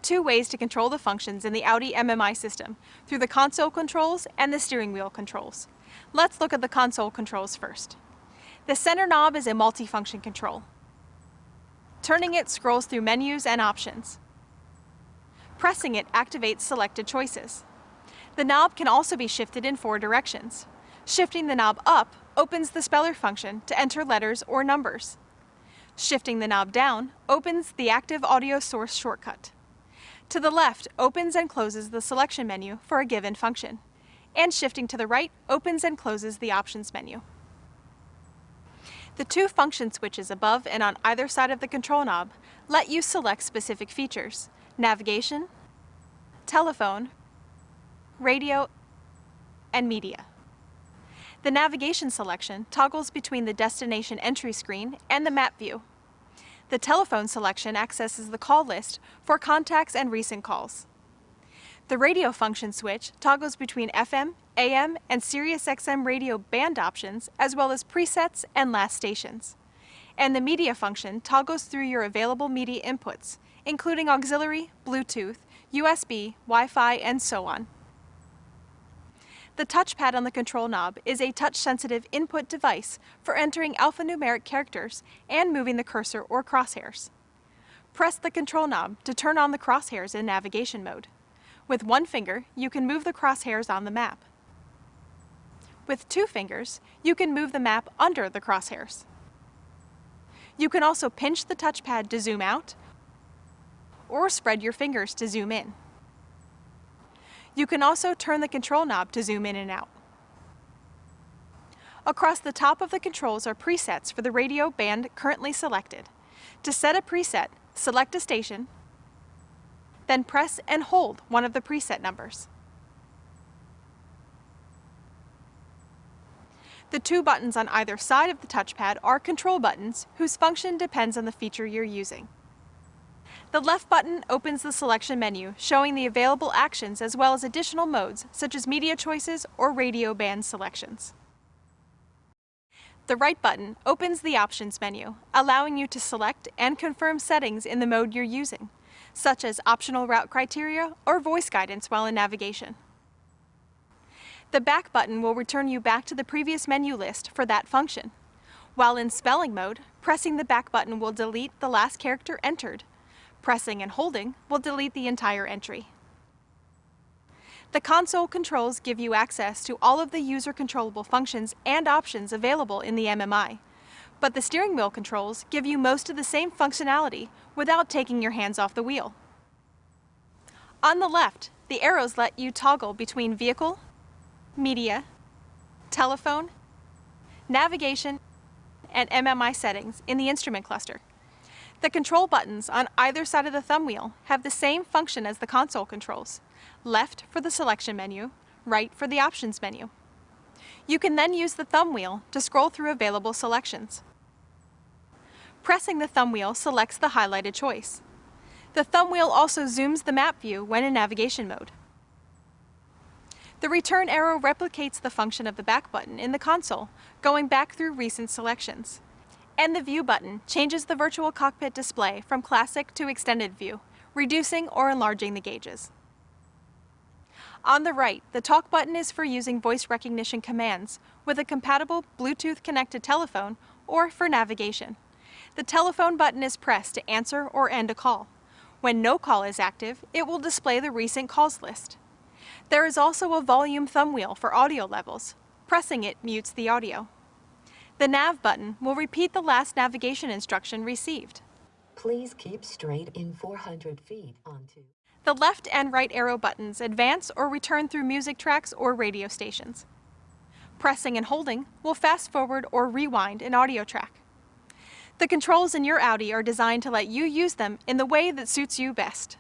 two ways to control the functions in the Audi MMI system, through the console controls and the steering wheel controls. Let's look at the console controls first. The center knob is a multifunction control. Turning it scrolls through menus and options. Pressing it activates selected choices. The knob can also be shifted in 4 directions. Shifting the knob up opens the speller function to enter letters or numbers. Shifting the knob down opens the active audio source shortcut. To the left opens and closes the selection menu for a given function. And shifting to the right opens and closes the options menu. The 2 function switches above and on either side of the control knob let you select specific features: navigation, telephone, radio, and media. The navigation selection toggles between the destination entry screen and the map view. The telephone selection accesses the call list for contacts and recent calls. The radio function switch toggles between FM, AM, and Sirius XM radio band options, as well as presets and last stations. And the media function toggles through your available media inputs, including auxiliary, Bluetooth, USB, Wi-Fi, and so on. The touchpad on the control knob is a touch-sensitive input device for entering alphanumeric characters and moving the cursor or crosshairs. Press the control knob to turn on the crosshairs in navigation mode. With 1 finger, you can move the crosshairs on the map. With 2 fingers, you can move the map under the crosshairs. You can also pinch the touchpad to zoom out or spread your fingers to zoom in. You can also turn the control knob to zoom in and out. Across the top of the controls are presets for the radio band currently selected. To set a preset, select a station, then press and hold one of the preset numbers. The 2 buttons on either side of the touchpad are control buttons whose function depends on the feature you're using. The left button opens the selection menu, showing the available actions as well as additional modes such as media choices or radio band selections. The right button opens the options menu, allowing you to select and confirm settings in the mode you're using, such as optional route criteria or voice guidance while in navigation. The back button will return you back to the previous menu list for that function. While in spelling mode, pressing the back button will delete the last character entered. Pressing and holding will delete the entire entry. The console controls give you access to all of the user-controllable functions and options available in the MMI, but the steering wheel controls give you most of the same functionality without taking your hands off the wheel. On the left, the arrows let you toggle between vehicle, media, telephone, navigation, and MMI settings in the instrument cluster. The control buttons on either side of the thumb wheel have the same function as the console controls: left for the selection menu, right for the options menu. You can then use the thumb wheel to scroll through available selections. Pressing the thumb wheel selects the highlighted choice. The thumb wheel also zooms the map view when in navigation mode. The return arrow replicates the function of the back button in the console, going back through recent selections. And the view button changes the virtual cockpit display from classic to extended view, reducing or enlarging the gauges. On the right, the talk button is for using voice recognition commands with a compatible Bluetooth connected telephone or for navigation. The telephone button is pressed to answer or end a call. When no call is active, it will display the recent calls list. There is also a volume thumb wheel for audio levels. Pressing it mutes the audio. The nav button will repeat the last navigation instruction received. Please keep straight in 400 feet onto. The left and right arrow buttons advance or return through music tracks or radio stations. Pressing and holding will fast forward or rewind an audio track. The controls in your Audi are designed to let you use them in the way that suits you best.